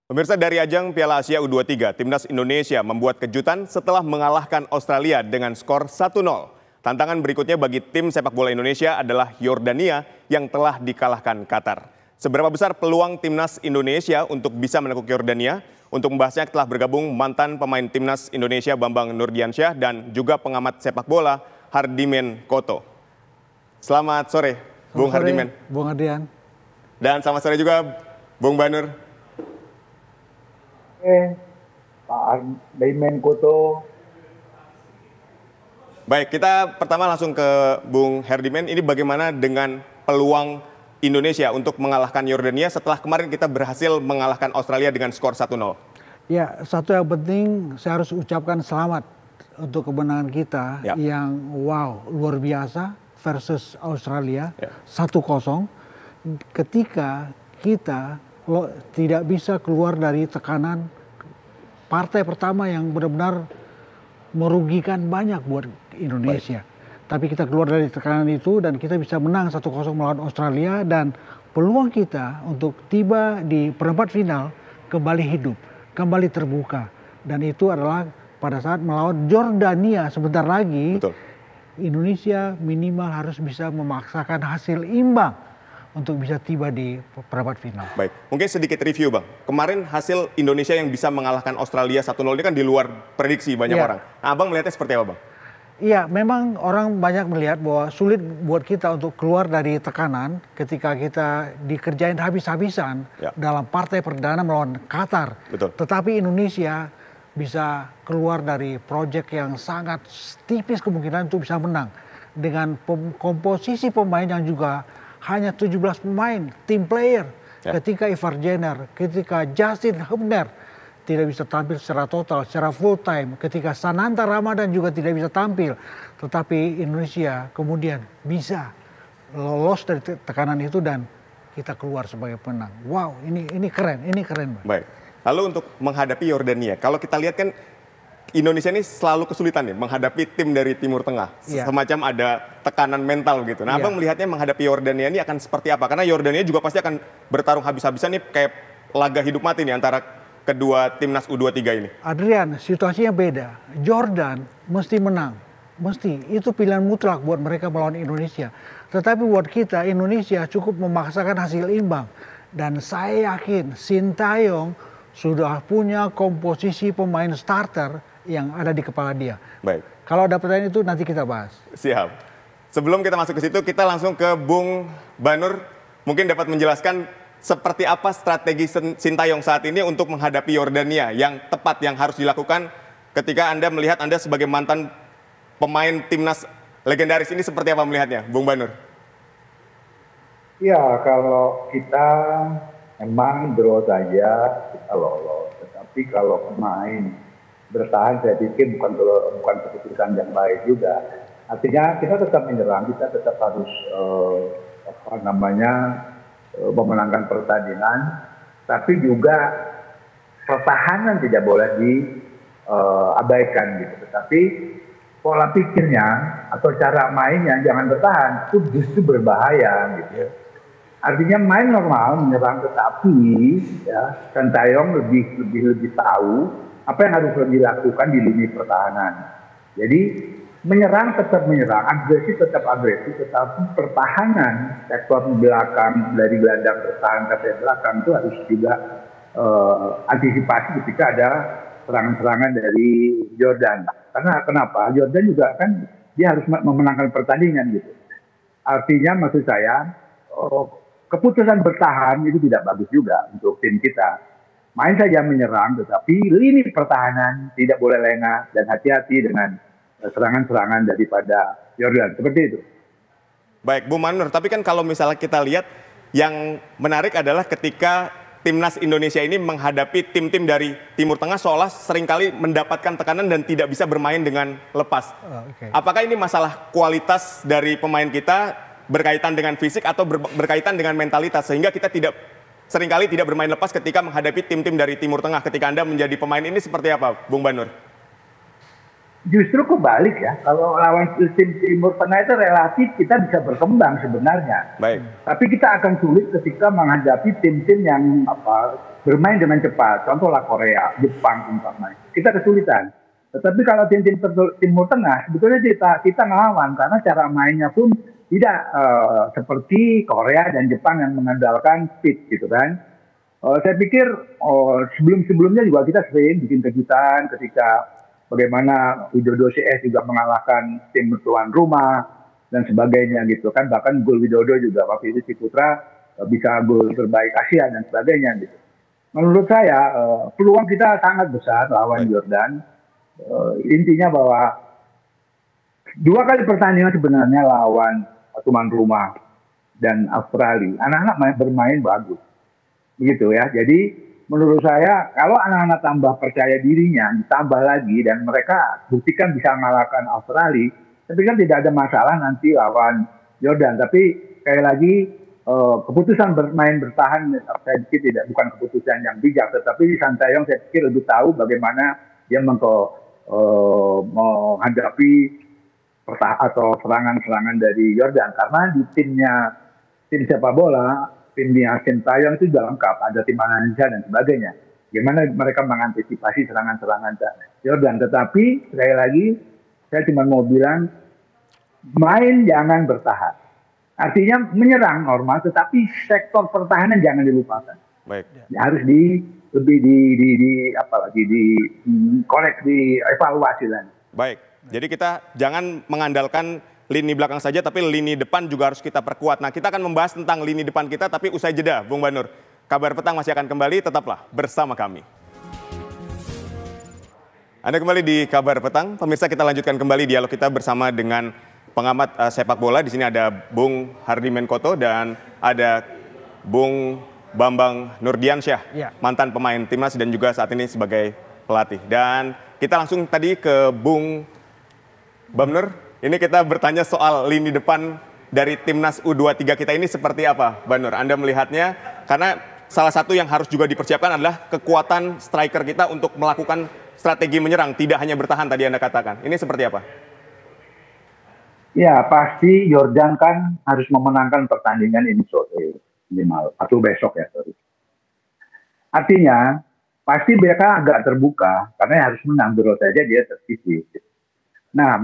Pemirsa, dari ajang Piala Asia U23, Timnas Indonesia membuat kejutan setelah mengalahkan Australia dengan skor 1-0. Tantangan berikutnya bagi tim sepak bola Indonesia adalah Yordania yang telah dikalahkan Qatar. Seberapa besar peluang Timnas Indonesia untuk bisa menekuk Yordania? Untuk membahasnya telah bergabung mantan pemain Timnas Indonesia Bambang Nurdiansyah dan juga pengamat sepak bola Hardimen Koto. Selamat sore, Bung Hardimen. Bung Ardian. Dan selamat sore juga, Bung Banur. Pak Hardimen Koto. Baik, kita pertama langsung ke Bung Hardimen. Ini bagaimana dengan peluang Indonesia untuk mengalahkan Yordania setelah kemarin kita berhasil mengalahkan Australia dengan skor 1-0? Ya, satu yang penting saya harus ucapkan selamat untuk kemenangan kita yang wow, luar biasa versus Australia 1-0. Ketika kita tidak bisa keluar dari tekanan partai pertama yang benar-benar merugikan banyak buat Indonesia. Tapi kita keluar dari tekanan itu dan kita bisa menang 1-0 melawan Australia, dan peluang kita untuk tiba di perempat final kembali hidup, kembali terbuka. Dan itu adalah pada saat melawan Yordania sebentar lagi. Betul. Indonesia minimal harus bisa memaksakan hasil imbang untuk bisa tiba di perempat final. Baik, mungkin sedikit review, Bang. Kemarin hasil Indonesia yang bisa mengalahkan Australia 1-0 ini kan di luar prediksi banyak orang. Nah, Abang melihatnya seperti apa, Bang? Iya, memang orang banyak melihat bahwa sulit buat kita untuk keluar dari tekanan ketika kita dikerjain habis-habisan dalam partai perdana melawan Qatar. Betul. Tetapi Indonesia bisa keluar dari proyek yang sangat tipis kemungkinan untuk bisa menang. Dengan komposisi pemain yang juga hanya 17 pemain, tim player. Ketika Ivar Jenner, ketika Justin Hubner tidak bisa tampil secara total, secara full time. Ketika Sananta Ramadan juga tidak bisa tampil. Tetapi Indonesia kemudian bisa lolos dari tekanan itu dan kita keluar sebagai pemenang. Wow, ini keren, Bang. Baik. Lalu untuk menghadapi Yordania, kalau kita lihat kan Indonesia ini selalu kesulitan nih menghadapi tim dari Timur Tengah. Semacam ada tekanan mental gitu. Nah, Abang melihatnya menghadapi Yordania ini akan seperti apa? Karena Yordania juga pasti akan bertarung habis-habisan nih, kayak laga hidup mati nih antara kedua timnas U23 ini. Adrian, situasinya beda. Jordan mesti menang. Mesti. Itu pilihan mutlak buat mereka melawan Indonesia. Tetapi buat kita, Indonesia cukup memaksakan hasil imbang. Dan saya yakin Sintayong sudah punya komposisi pemain starter yang ada di kepala dia. Baik. Kalau ada pertanyaan itu nanti kita bahas. Siap. Sebelum kita masuk ke situ, kita langsung ke Bung Banur. Mungkin dapat menjelaskan seperti apa strategi Sintayong saat ini untuk menghadapi Yordania yang tepat, yang harus dilakukan ketika Anda melihat Anda sebagai mantan pemain timnas legendaris ini, seperti apa melihatnya, Bung Banur? Ya, kalau kita memang draw saja kita lolos. Tetapi kalau pemain bertahan, saya pikir bukan keputusan yang baik juga. Artinya kita tetap menyerang, kita tetap harus memenangkan pertandingan, tapi juga pertahanan tidak boleh diabaikan gitu. Tetapi pola pikirnya atau cara mainnya jangan bertahan, itu justru berbahaya gitu. Artinya main normal, menyerang, tetapi Sintayong lebih tahu apa yang harus dilakukan di lini pertahanan. Jadi menyerang tetap menyerang, agresif tetap agresif, tetapi pertahanan sektor belakang dari gelandang bertahan sampai belakang itu harus juga antisipasi ketika ada serangan-serangan dari Jordan. Karena kenapa? Jordan juga kan dia harus memenangkan pertandingan gitu. Artinya maksud saya keputusan bertahan itu tidak bagus juga untuk tim kita. Main saja menyerang, tetapi lini pertahanan tidak boleh lengah dan hati-hati dengan serangan-serangan daripada Jordan, seperti itu. Baik, Bu Manur, tapi kan kalau misalnya kita lihat yang menarik adalah ketika timnas Indonesia ini menghadapi tim-tim dari Timur Tengah seolah seringkali mendapatkan tekanan dan tidak bisa bermain dengan lepas. Apakah ini masalah kualitas dari pemain kita berkaitan dengan fisik atau berkaitan dengan mentalitas sehingga kita seringkali tidak bermain lepas ketika menghadapi tim-tim dari Timur Tengah? Ketika Anda menjadi pemain ini seperti apa, Bung Banur? Justru kebalik ya, kalau lawan tim Timur Tengah itu relatif kita bisa berkembang sebenarnya. Baik. Tapi kita akan sulit ketika menghadapi tim-tim yang bermain dengan cepat. Contohlah Korea, Jepang umpamanya. Kita kesulitan. Tetapi kalau tim-tim Timur Tengah sebetulnya kita ngelawan karena cara mainnya pun tidak seperti Korea dan Jepang yang mengandalkan speed gitu kan. Saya pikir sebelum-sebelumnya juga kita sering bikin kejutan ketika bagaimana Widodo CS juga mengalahkan tim tuan rumah dan sebagainya gitu kan. Bahkan gol Widodo juga waktu itu Ciputra bisa gol terbaik Asia dan sebagainya gitu. Menurut saya peluang kita sangat besar lawan Jordan. Intinya bahwa 2 kali pertandingan sebenarnya lawan tuan rumah dan Australia. Anak-anak bermain bagus. Begitu ya. Jadi menurut saya kalau anak-anak tambah percaya dirinya, ditambah lagi dan mereka buktikan bisa mengalahkan Australia, tapi kan tidak ada masalah nanti lawan Jordan. Tapi sekali lagi keputusan bermain bertahan saya pikir bukan keputusan yang bijak, tetapi Sintayong saya pikir lebih tahu bagaimana dia menghadapi atau serangan-serangan dari Jordan, karena di tim sepak bola timnya Sintayong itu sudah lengkap, ada tim analisa dan sebagainya. Gimana mereka mengantisipasi serangan-serangan Jordan. Tetapi sekali lagi saya cuma mau bilang main jangan bertahan. Artinya menyerang normal, tetapi sektor pertahanan jangan dilupakan. Baik. Harus lebih korek, dievaluasi lagi. Baik. Jadi kita jangan mengandalkan lini belakang saja, tapi lini depan juga harus kita perkuat. Nah, kita akan membahas tentang lini depan kita, tapi usai jeda, Bung Banur. Kabar Petang masih akan kembali, tetaplah bersama kami. Anda kembali di Kabar Petang. Pemirsa, kita lanjutkan kembali dialog kita bersama dengan pengamat sepak bola. Di sini ada Bung Hardy Menkoto dan ada Bung Bambang Nurdiansyah, mantan pemain timnas dan juga saat ini sebagai pelatih. Dan kita langsung tadi ke Bung Bamnur. Ini kita bertanya soal lini depan dari timnas U23 kita ini seperti apa, Banur? Anda melihatnya, karena salah satu yang harus juga dipersiapkan adalah kekuatan striker kita untuk melakukan strategi menyerang, tidak hanya bertahan tadi Anda katakan. Ini seperti apa? Ya, pasti Jordan kan harus memenangkan pertandingan ini sore, atau besok ya. Sorry. Artinya, pasti mereka agak terbuka, karena harus menang, terus saja dia tersisih. Nah,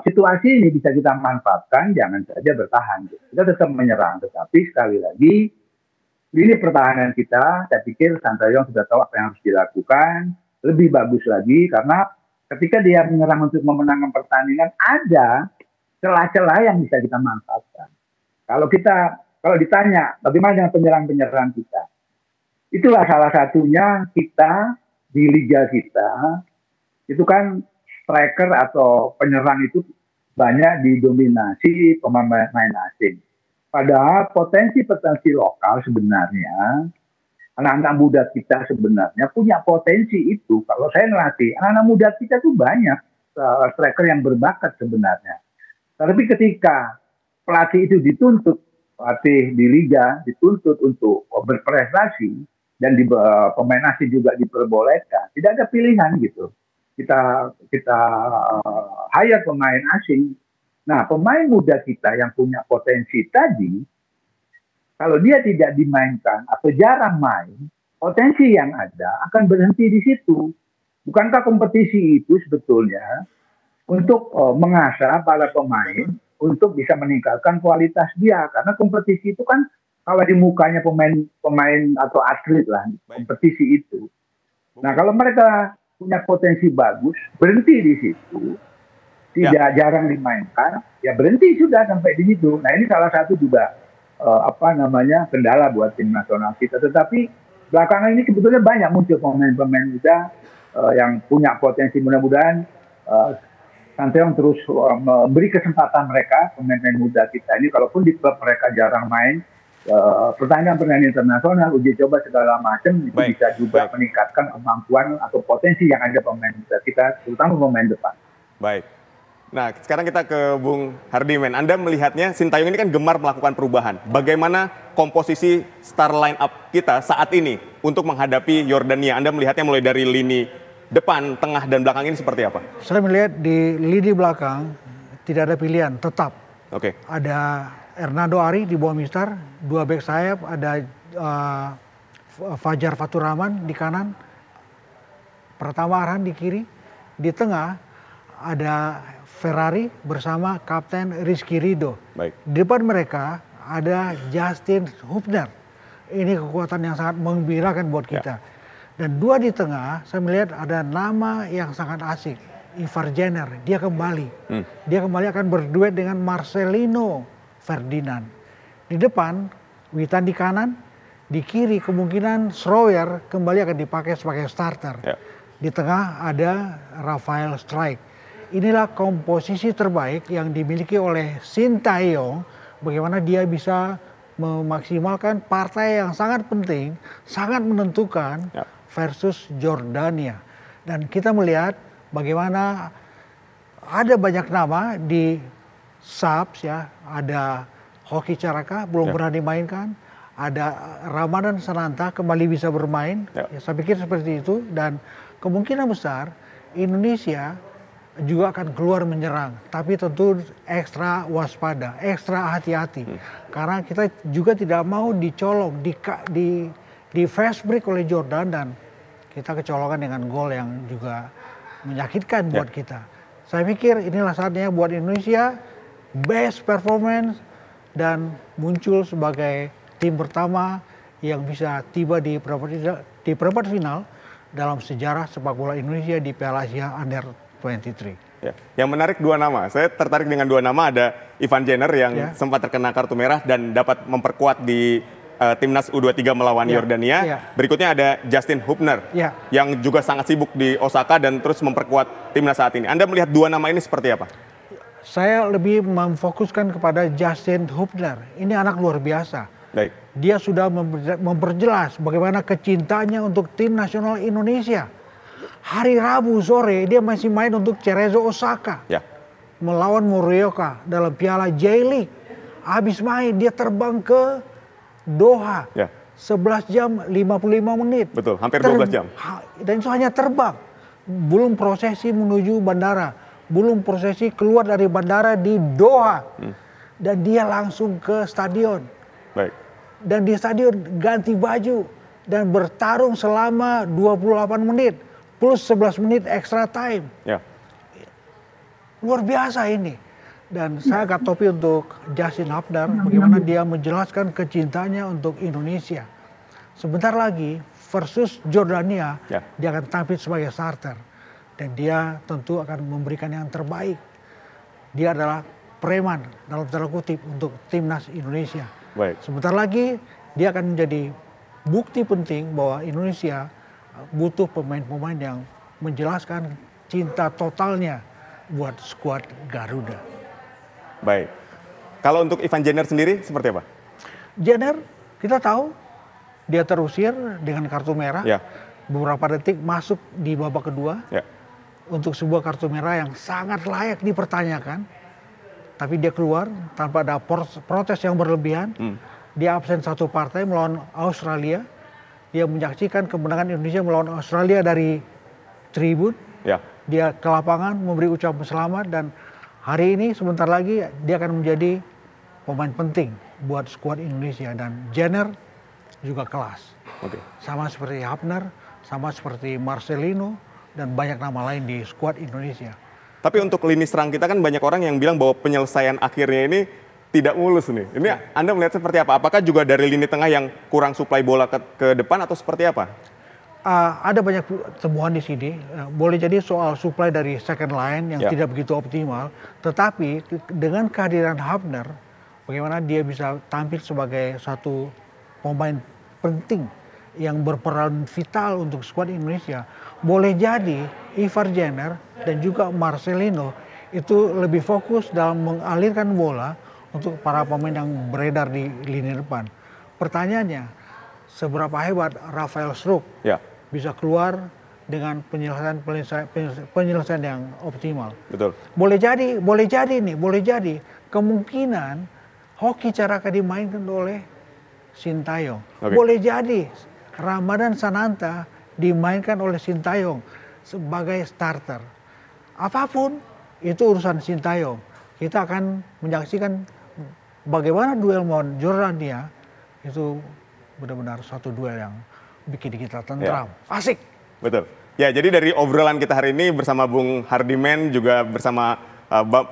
situasi ini bisa kita manfaatkan, jangan saja bertahan. Kita tetap menyerang, tetapi sekali lagi lini pertahanan kita, saya pikir Sintayong sudah tahu apa yang harus dilakukan, lebih bagus lagi karena ketika dia menyerang untuk memenangkan pertandingan ada celah-celah yang bisa kita manfaatkan. Kalau ditanya bagaimana dengan penyerang-penyerang kita, itulah salah satunya kita di liga kita itu kan striker atau penyerang itu banyak didominasi pemain asing. Padahal potensi lokal sebenarnya, anak-anak muda kita sebenarnya punya potensi itu. Kalau saya ngelatih, anak-anak muda kita tuh banyak striker yang berbakat sebenarnya. Tapi ketika pelatih itu dituntut, pelatih di liga dituntut untuk berprestasi, dan pemain asing juga diperbolehkan, tidak ada pilihan gitu. Kita hire pemain asing. Nah, pemain muda kita yang punya potensi tadi, kalau dia tidak dimainkan atau jarang main, potensi yang ada akan berhenti di situ. Bukankah kompetisi itu sebetulnya untuk mengasah para pemain untuk bisa meningkatkan kualitas dia? Karena kompetisi itu kan kalau di mukanya pemain atau atlet lah, kompetisi itu. Nah, kalau mereka punya potensi bagus, berhenti di situ, tidak jarang dimainkan, ya berhenti sudah sampai di situ. Nah, ini salah satu juga kendala buat tim nasional kita. Tetapi belakangan ini sebetulnya banyak muncul pemain-pemain muda yang punya potensi. Mudah-mudahan Sintayong terus memberi kesempatan mereka, pemain-pemain muda kita ini, kalaupun di klub mereka jarang main, pertandingan internasional, uji coba segala macam itu bisa juga meningkatkan kemampuan atau potensi yang ada pemain kita, terutama pemain depan. Baik. Nah, sekarang kita ke Bung Hardiman. Anda melihatnya Sintayong ini kan gemar melakukan perubahan. Bagaimana komposisi star line up kita saat ini untuk menghadapi Yordania? Anda melihatnya mulai dari lini depan, tengah, dan belakang ini seperti apa? Saya melihat di lini belakang tidak ada pilihan, tetap. Oke. Ada Hernando Ari di bawah Mister, 2 bek sayap, ada Fajar Faturrahman di kanan, Pratama Arhan di kiri, di tengah ada Ferrari bersama Kapten Rizky Ridho. Baik. Di depan mereka ada Justin Hubner. Ini kekuatan yang sangat menggembirakan buat kita. Dan 2 di tengah, saya melihat ada nama yang sangat asik, Ivar Jenner. Dia kembali. Dia kembali akan berduet dengan Marcelino Ferdinand. Di depan, Witan di kanan, di kiri kemungkinan Schroeder kembali akan dipakai sebagai starter. Di tengah ada Rafael Strijk. Inilah komposisi terbaik yang dimiliki oleh Sintayong. Bagaimana dia bisa memaksimalkan partai yang sangat penting, sangat menentukan versus Jordania. Dan kita melihat bagaimana ada banyak nama di subs ya, ada Hoki Caraka belum pernah dimainkan, ada Ramadan Sananta kembali bisa bermain. Ya, saya pikir seperti itu, dan kemungkinan besar Indonesia juga akan keluar menyerang, tapi tentu ekstra waspada, ekstra hati-hati, karena kita juga tidak mau dicolong di fast break oleh Jordan, dan kita kecolongan dengan gol yang juga menyakitkan buat kita. Saya pikir inilah saatnya buat Indonesia best performance dan muncul sebagai tim pertama yang bisa tiba di perempat final dalam sejarah sepak bola Indonesia di Piala Asia Under 23. Ya. Yang menarik 2 nama, saya tertarik dengan 2 nama, ada Ivan Jenner yang sempat terkena kartu merah dan dapat memperkuat di timnas U23 melawan Yordania. Berikutnya ada Justin Hubner yang juga sangat sibuk di Osaka dan terus memperkuat timnas saat ini. Anda melihat 2 nama ini seperti apa? Saya lebih memfokuskan kepada Justin Hubner. Ini anak luar biasa. Baik. Dia sudah memperjelas bagaimana kecintanya untuk tim nasional Indonesia. Hari Rabu sore dia masih main untuk Cerezo Osaka. Melawan Morioka dalam Piala J-League. Habis main dia terbang ke Doha. 11 jam 55 menit. Betul, hampir 12 jam. Dan itu hanya terbang. Belum prosesi menuju bandara. Belum prosesi keluar dari bandara di Doha. Dan dia langsung ke stadion. Baik. Dan di stadion ganti baju. Dan bertarung selama 28 menit. Plus 11 menit extra time. Luar biasa ini. Dan saya angkat topi untuk Justin Hubner. Bagaimana dia menjelaskan kecintanya untuk Indonesia. Sebentar lagi versus Jordania. Dia akan tampil sebagai starter. Dan dia tentu akan memberikan yang terbaik. Dia adalah preman dalam tanda kutip untuk timnas Indonesia. Sebentar lagi dia akan menjadi bukti penting bahwa Indonesia butuh pemain-pemain yang menjelaskan cinta totalnya buat skuad Garuda. Baik. Kalau untuk Ivan Jenner sendiri seperti apa? Jenner kita tahu dia terusir dengan kartu merah. Beberapa detik masuk di babak kedua. Untuk sebuah kartu merah yang sangat layak dipertanyakan. Tapi dia keluar tanpa ada protes yang berlebihan. Dia absen 1 partai melawan Australia. Dia menyaksikan kemenangan Indonesia melawan Australia dari tribun. Dia ke lapangan memberi ucapan selamat, dan hari ini sebentar lagi dia akan menjadi pemain penting buat skuad Indonesia. Dan Jenner juga kelas. Sama seperti Hubner, sama seperti Marcelino, dan banyak nama lain di skuad Indonesia. Tapi untuk lini serang kita kan banyak orang yang bilang bahwa penyelesaian akhirnya ini tidak mulus nih. Ini Anda melihat seperti apa? Apakah juga dari lini tengah yang kurang suplai bola ke depan atau seperti apa? Ada banyak temuan di sini. Boleh jadi soal suplai dari second line yang tidak begitu optimal. Tetapi dengan kehadiran Hubner, bagaimana dia bisa tampil sebagai satu pemain penting yang berperan vital untuk skuad Indonesia. Boleh jadi Ivar Jenner dan juga Marcelino itu lebih fokus dalam mengalirkan bola untuk para pemain yang beredar di lini depan. Pertanyaannya, seberapa hebat Rafael Strijk bisa keluar dengan penyelesaian yang optimal? Boleh jadi kemungkinan Hoki Caraka dimainkan oleh Sintayong. Boleh jadi Ramadan Sananta dimainkan oleh Sintayong. sebagai starter. Apapun itu urusan Sintayong. Kita akan menyaksikan bagaimana duel melawan Jordania itu benar-benar suatu duel yang bikin kita tentram, asik. Betul. Ya, jadi dari obrolan kita hari ini bersama Bung Hardiman juga bersama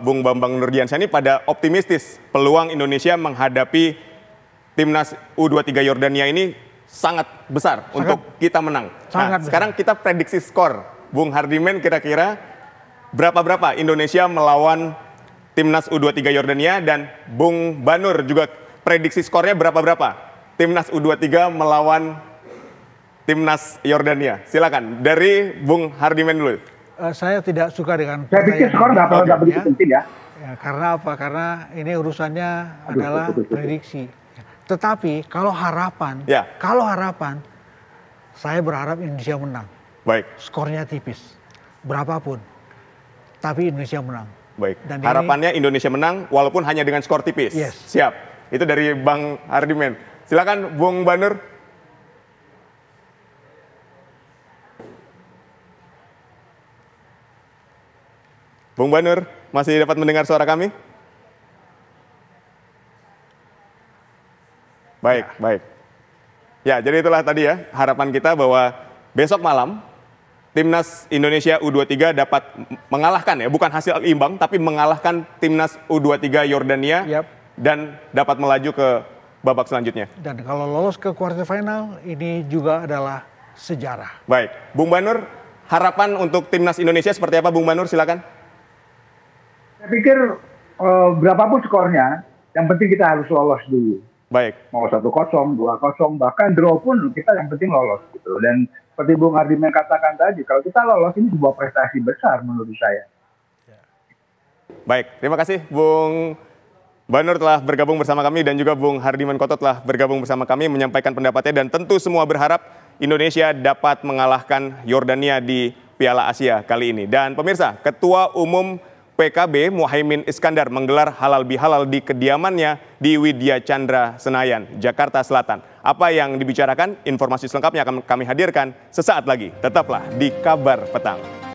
Bung Bambang Nurdiansyah ini pada optimistis peluang Indonesia menghadapi timnas U23 Yordania ini sangat besar untuk kita menang. Nah, sekarang kita prediksi skor. Bung Hardiman kira-kira berapa Indonesia melawan timnas U23 Yordania, dan Bung Banur juga prediksi skornya berapa timnas U23 melawan timnas Yordania. Silakan dari Bung Hardiman dulu. Saya tidak suka dengan saya pikir skor nggak begitu penting ya. Karena apa? Karena ini urusannya adalah prediksi. Tetapi kalau harapan, saya berharap Indonesia menang. Baik. Skornya tipis, berapapun, tapi Indonesia menang. Baik. Dan harapannya Indonesia menang walaupun hanya dengan skor tipis. Yes. Siap. Itu dari Bang Hardiman. Silakan Bung Banur. Bung Banur, masih dapat mendengar suara kami? Baik. Ya, jadi itulah tadi ya harapan kita bahwa besok malam timnas Indonesia U23 dapat mengalahkan, ya bukan hasil imbang, tapi mengalahkan timnas U23 Yordania dan dapat melaju ke babak selanjutnya. Dan kalau lolos ke quarter final ini juga adalah sejarah. Baik, Bung Banur, harapan untuk timnas Indonesia seperti apa, Bung Banur? Silakan. Saya pikir berapapun skornya, yang penting kita harus lolos dulu. Baik. Mau 1-0, 2-0, bahkan draw pun kita yang penting lolos gitu. Dan seperti Bung Hardiman katakan tadi, kalau kita lolos ini sebuah prestasi besar menurut saya. Baik, terima kasih Bung Banur telah bergabung bersama kami dan juga Bung Hardiman Koto telah bergabung bersama kami menyampaikan pendapatnya, dan tentu semua berharap Indonesia dapat mengalahkan Yordania di Piala Asia kali ini. Dan pemirsa, Ketua Umum PKB Muhaimin Iskandar menggelar halal bihalal di kediamannya di Widya Chandra Senayan, Jakarta Selatan. Apa yang dibicarakan? Informasi selengkapnya akan kami hadirkan sesaat lagi. Tetaplah di Kabar Petang.